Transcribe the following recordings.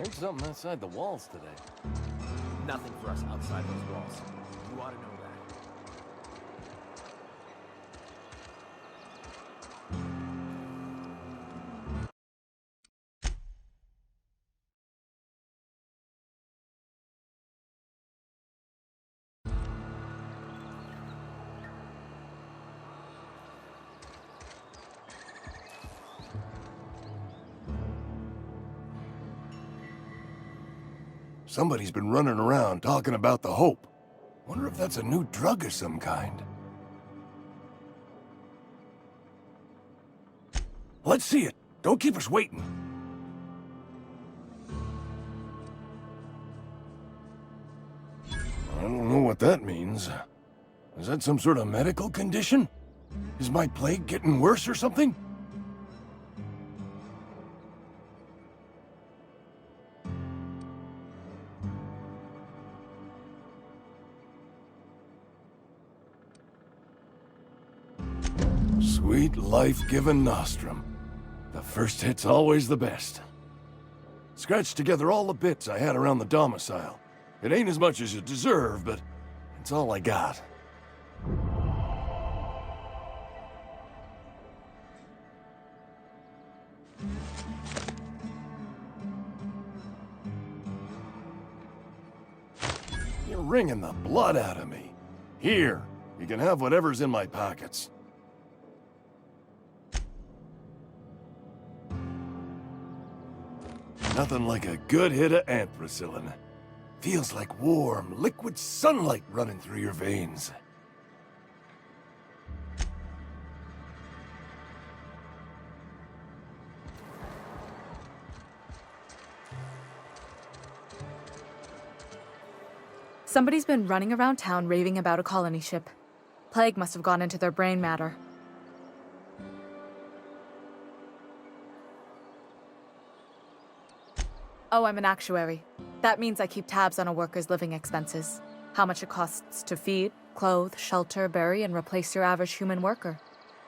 Heard something outside the walls today. Nothing for us outside those walls. You ought to know that. Somebody's been running around talking about the Hope. Wonder if that's a new drug of some kind. Let's see it. Don't keep us waiting. I don't know what that means. Is that some sort of medical condition? Is my plague getting worse or something? Sweet life-giving nostrum. The first hit's always the best. Scratched together all the bits I had around the domicile. It ain't as much as you deserve, but it's all I got. You're wringing the blood out of me. Here, you can have whatever's in my pockets. Nothing like a good hit of anthracillin. Feels like warm, liquid sunlight running through your veins. Somebody's been running around town raving about a colony ship. Plague must have gone into their brain matter. Oh, I'm an actuary. That means I keep tabs on a worker's living expenses. How much it costs to feed, clothe, shelter, bury, and replace your average human worker.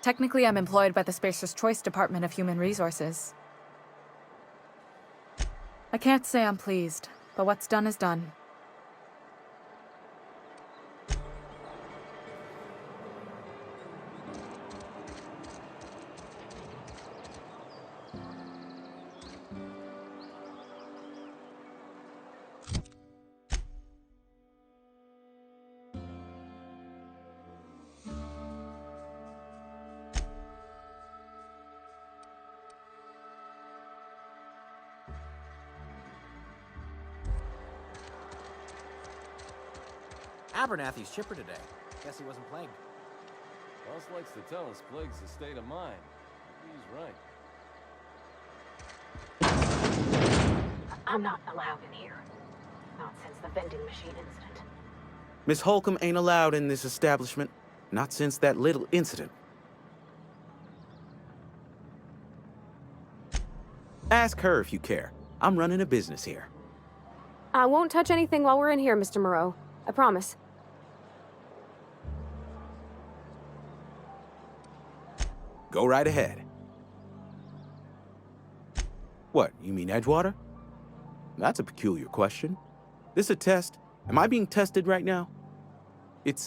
Technically, I'm employed by the Spacer's Choice Department of Human Resources. I can't say I'm pleased, but what's done is done. Abernathy's chipper today. Guess he wasn't plagued. Boss likes to tell us plague's a state of mind. Maybe he's right. I'm not allowed in here. Not since the vending machine incident. Miss Holcomb ain't allowed in this establishment. Not since that little incident. Ask her if you care. I'm running a business here. I won't touch anything while we're in here, Mr. Moreau. I promise. Go right ahead. What, you mean Edgewater? That's a peculiar question. This a test? Am I being tested right now? It's,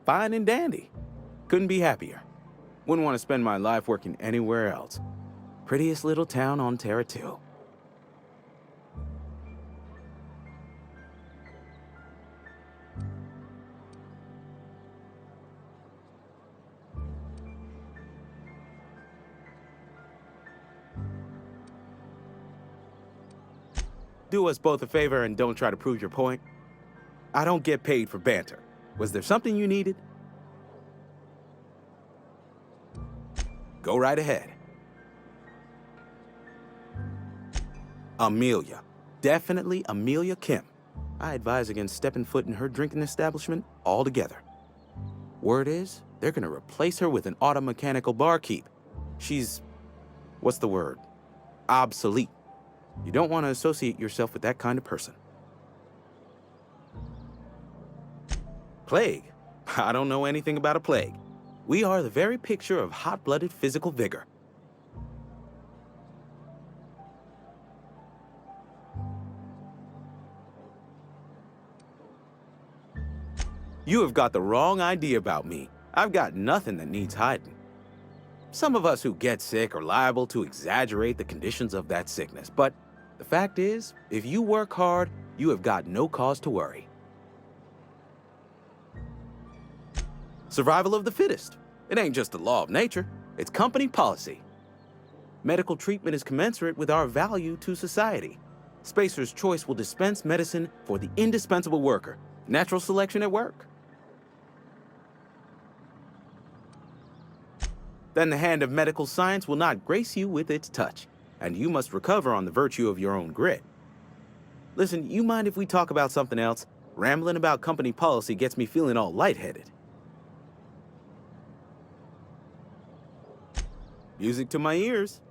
fine and dandy. Couldn't be happier. Wouldn't want to spend my life working anywhere else. Prettiest little town on Terra 2. Do us both a favor and don't try to prove your point. I don't get paid for banter. Was there something you needed? Go right ahead. Amelia. Definitely Amelia Kim. I advise against stepping foot in her drinking establishment altogether. Word is, they're gonna replace her with an auto-mechanical barkeep. She's... what's the word? Obsolete. You don't want to associate yourself with that kind of person. Plague? I don't know anything about a plague. We are the very picture of hot-blooded physical vigor. You have got the wrong idea about me. I've got nothing that needs hiding. Some of us who get sick are liable to exaggerate the conditions of that sickness, but the fact is, if you work hard, you have got no cause to worry. Survival of the fittest. It ain't just the law of nature, it's company policy. Medical treatment is commensurate with our value to society. Spacer's Choice will dispense medicine for the indispensable worker. Natural selection at work. Then the hand of medical science will not grace you with its touch, and you must recover on the virtue of your own grit. Listen, you mind if we talk about something else? Rambling about company policy gets me feeling all lightheaded. Music to my ears.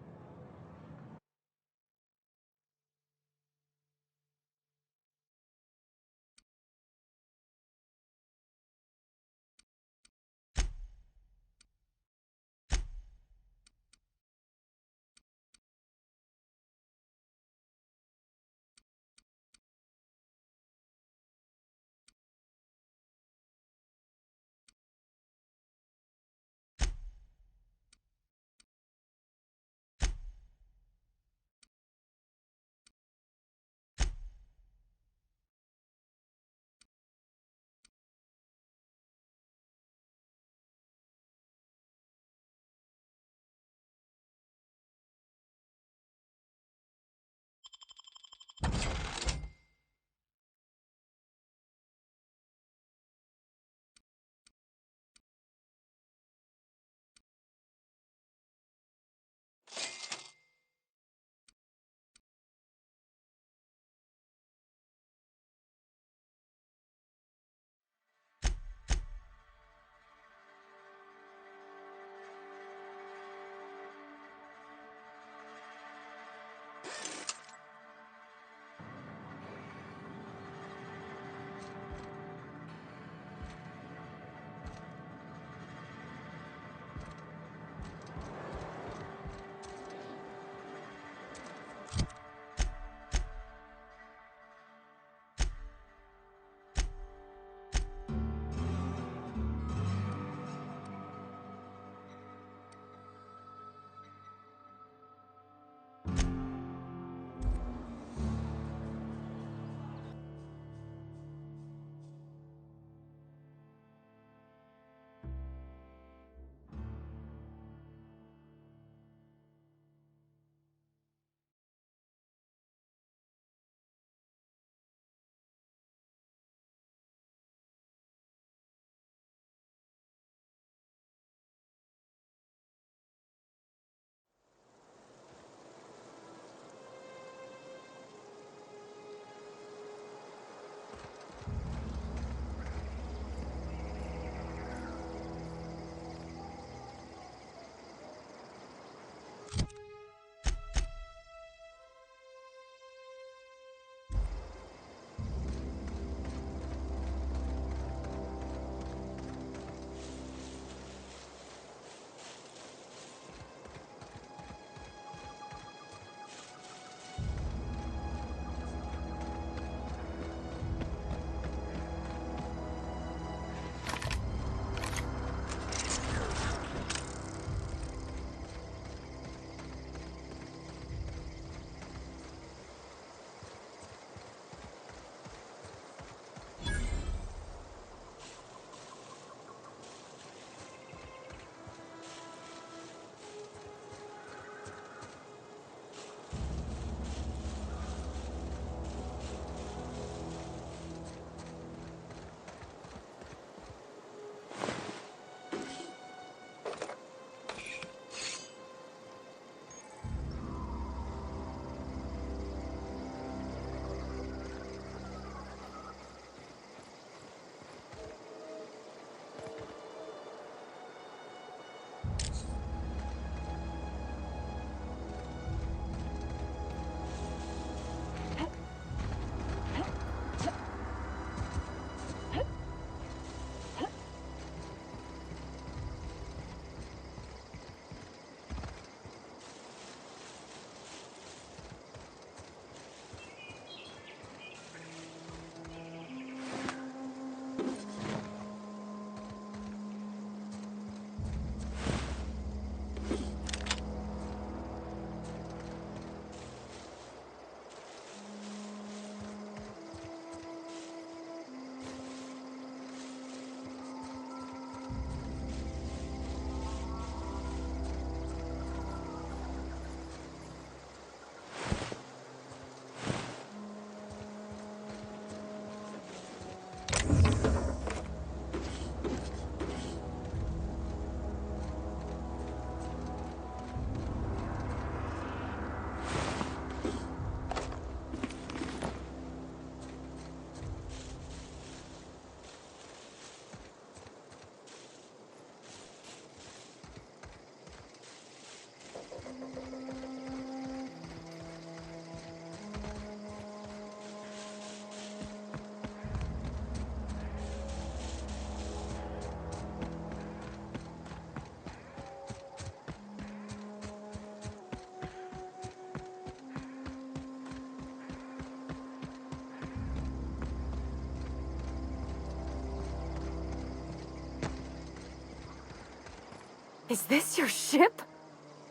Is this your ship?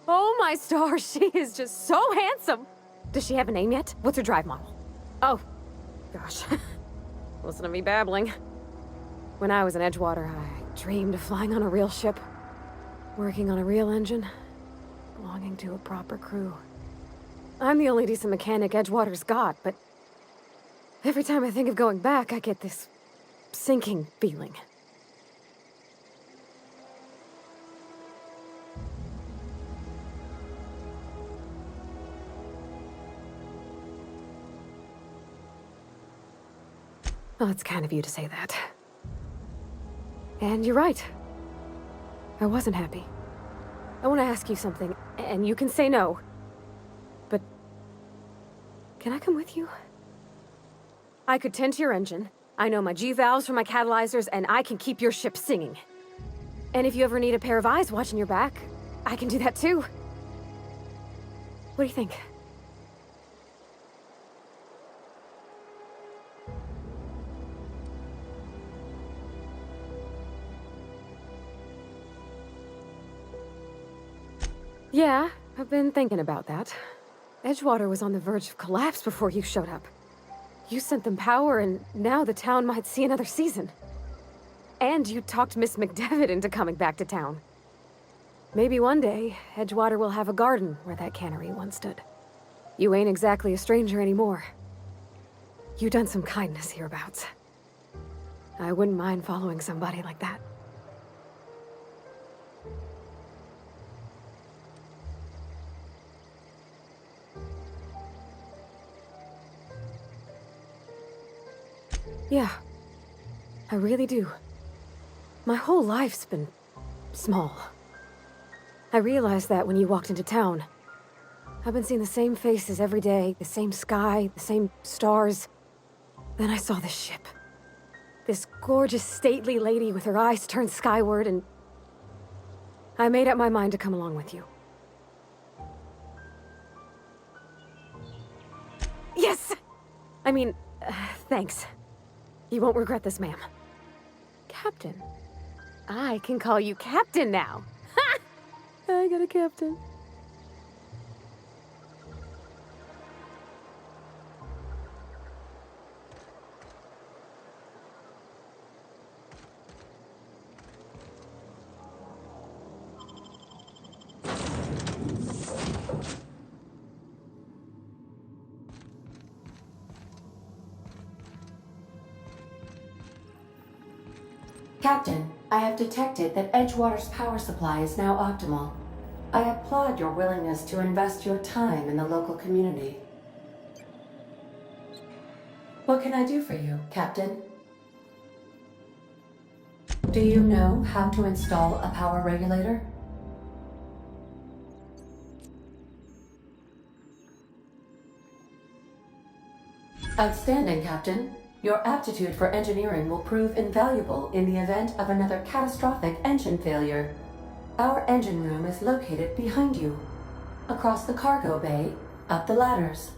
Oh my stars, she is just so handsome! Does she have a name yet? What's her drive model? Oh, gosh. Listen to me babbling. When I was in Edgewater, I dreamed of flying on a real ship, working on a real engine, belonging to a proper crew. I'm the only decent mechanic Edgewater's got, but every time I think of going back, I get this sinking feeling. Well, it's kind of you to say that. And you're right. I wasn't happy. I want to ask you something, and you can say no. But can I come with you? I could tend to your engine. I know my G-valves from my catalyzers, and I can keep your ship singing. And if you ever need a pair of eyes watching your back, I can do that too. What do you think? Yeah, I've been thinking about that. Edgewater was on the verge of collapse before you showed up. You sent them power, and now the town might see another season. And you talked Miss McDevitt into coming back to town. Maybe one day, Edgewater will have a garden where that cannery once stood. You ain't exactly a stranger anymore. You done some kindness hereabouts. I wouldn't mind following somebody like that. Yeah, I really do. My whole life's been small. I realized that when you walked into town. I've been seeing the same faces every day, the same sky, the same stars. Then I saw this ship. This gorgeous, stately lady with her eyes turned skyward, and I made up my mind to come along with you. Yes! I mean, thanks. You won't regret this, ma'am. Captain. I can call you Captain now. Ha! I got a captain. Captain, I have detected that Edgewater's power supply is now optimal. I applaud your willingness to invest your time in the local community. What can I do for you, Captain? Do you know how to install a power regulator? Outstanding, Captain. Your aptitude for engineering will prove invaluable in the event of another catastrophic engine failure. Our engine room is located behind you. Across the cargo bay, up the ladders.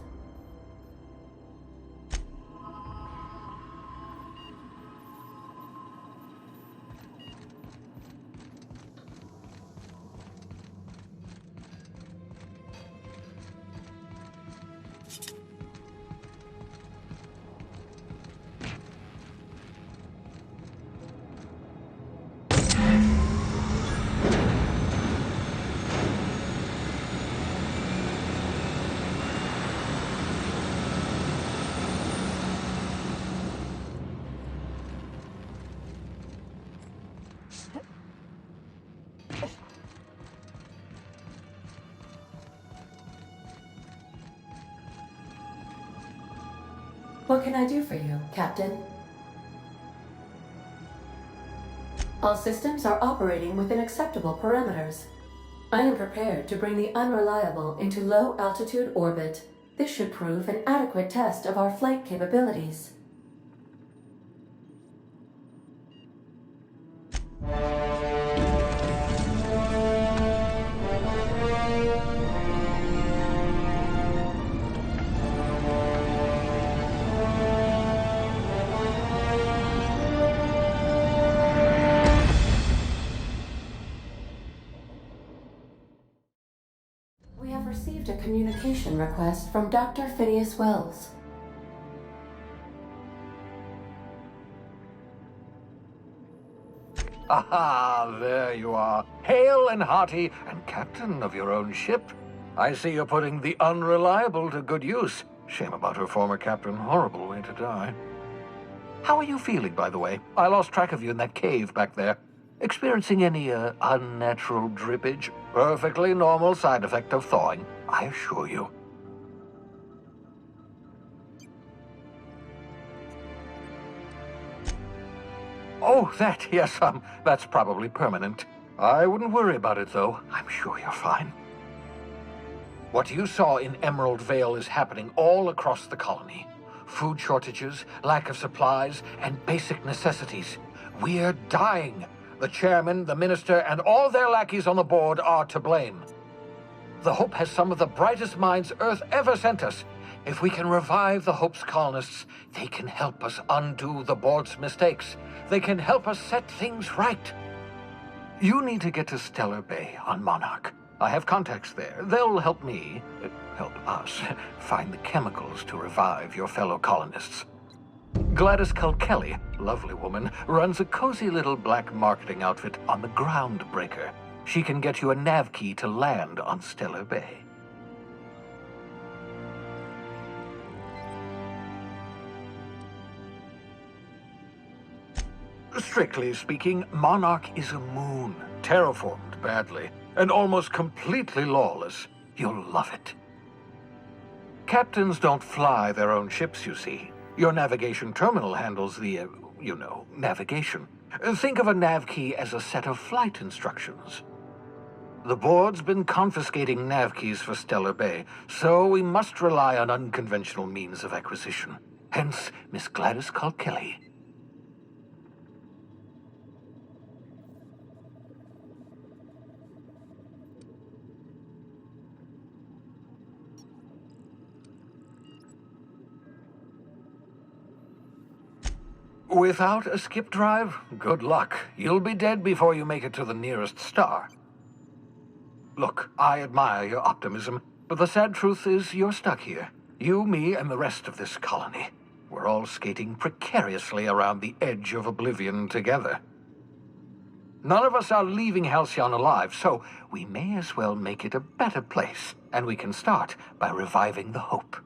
What can I do for you, Captain? All systems are operating within acceptable parameters. I am prepared to bring the unreliable into low-altitude orbit. This should prove an adequate test of our flight capabilities. received a communication request from Dr. Phineas Wells. Aha, there you are. Hale and hearty, and captain of your own ship. I see you're putting the unreliable to good use. Shame about her former captain. Horrible way to die. How are you feeling, by the way? I lost track of you in that cave back there. Experiencing any, unnatural drippage? Perfectly normal side effect of thawing, I assure you. Oh, yes, that's probably permanent. I wouldn't worry about it, though. I'm sure you're fine. What you saw in Emerald Vale is happening all across the colony. Food shortages, lack of supplies, and basic necessities. We're dying. The chairman, the minister, and all their lackeys on the board are to blame. The Hope has some of the brightest minds Earth ever sent us. If we can revive the Hope's colonists, they can help us undo the board's mistakes. They can help us set things right. You need to get to Stellar Bay on Monarch. I have contacts there. They'll help me, help us, find the chemicals to revive your fellow colonists. Gladys Culkelly, lovely woman, runs a cozy little black marketing outfit on the Groundbreaker. She can get you a nav key to land on Stellar Bay. Strictly speaking, Monarch is a moon, terraformed badly, and almost completely lawless. You'll love it. Captains don't fly their own ships, you see. Your navigation terminal handles the, navigation. Think of a nav key as a set of flight instructions. The board's been confiscating nav keys for Stellar Bay, so we must rely on unconventional means of acquisition. Hence, Miss Gladys Culkelly. Without a skip drive, good luck. You'll be dead before you make it to the nearest star. Look, I admire your optimism, but the sad truth is you're stuck here. You, me, and the rest of this colony. We're all skating precariously around the edge of oblivion together. None of us are leaving Halcyon alive, so we may as well make it a better place, and we can start by reviving the Hope.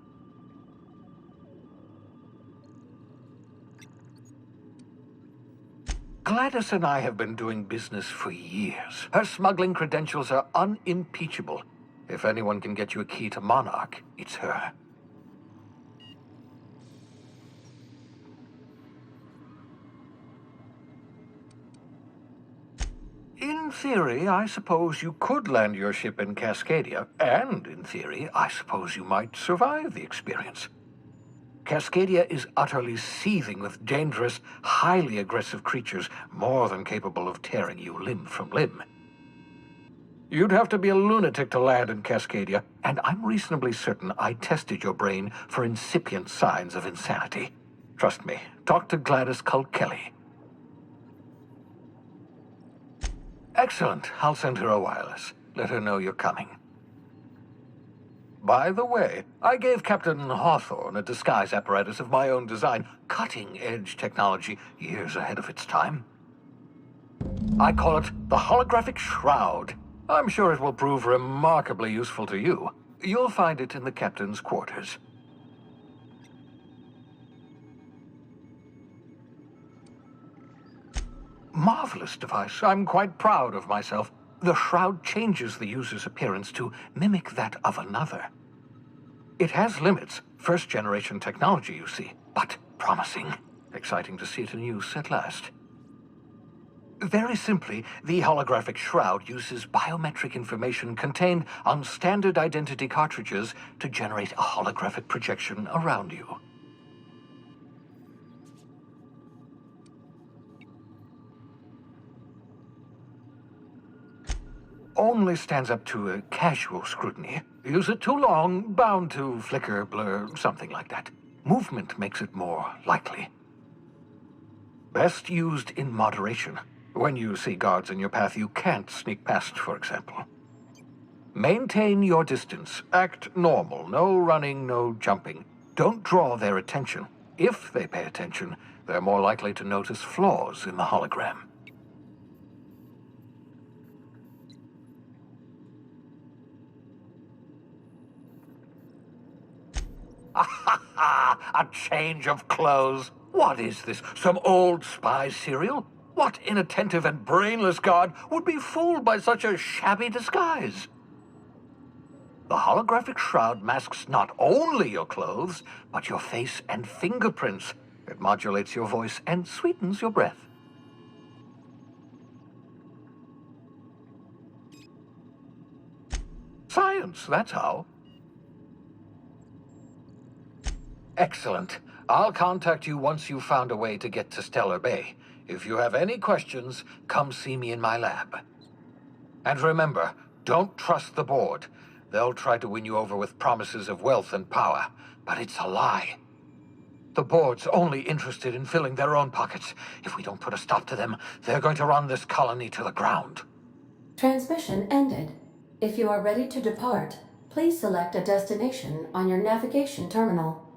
Gladys and I have been doing business for years. Her smuggling credentials are unimpeachable. If anyone can get you a key to Monarch, it's her. In theory, I suppose you could land your ship in Cascadia, and in theory, I suppose you might survive the experience. Cascadia is utterly seething with dangerous, highly aggressive creatures more than capable of tearing you limb from limb. You'd have to be a lunatic to land in Cascadia, and I'm reasonably certain I tested your brain for incipient signs of insanity. Trust me, talk to Gladys Culkelly. Excellent. I'll send her a wireless. Let her know you're coming. By the way, I gave Captain Hawthorne a disguise apparatus of my own design, cutting-edge technology years ahead of its time. I call it the holographic shroud. I'm sure it will prove remarkably useful to you. You'll find it in the captain's quarters. Marvelous device. I'm quite proud of myself. The shroud changes the user's appearance to mimic that of another. It has limits, first-generation technology, you see, but promising. Exciting to see it in use at last. Very simply, the holographic shroud uses biometric information contained on standard identity cartridges to generate a holographic projection around you. Only stands up to a casual scrutiny. Use it too long, bound to flicker, blur, something like that. Movement makes it more likely. Best used in moderation. When you see guards in your path you can't sneak past, for example. Maintain your distance. Act normal. No running, no jumping. Don't draw their attention. If they pay attention, they're more likely to notice flaws in the hologram. A change of clothes. What is this? Some old spy serial? What inattentive and brainless guard would be fooled by such a shabby disguise? The holographic shroud masks not only your clothes, but your face and fingerprints. It modulates your voice and sweetens your breath. Science, that's how. Excellent. I'll contact you once you've found a way to get to Stellar Bay. If you have any questions, come see me in my lab. And remember, don't trust the board. They'll try to win you over with promises of wealth and power, but it's a lie. The board's only interested in filling their own pockets. If we don't put a stop to them, they're going to run this colony to the ground. Transmission ended. If you are ready to depart, please select a destination on your navigation terminal.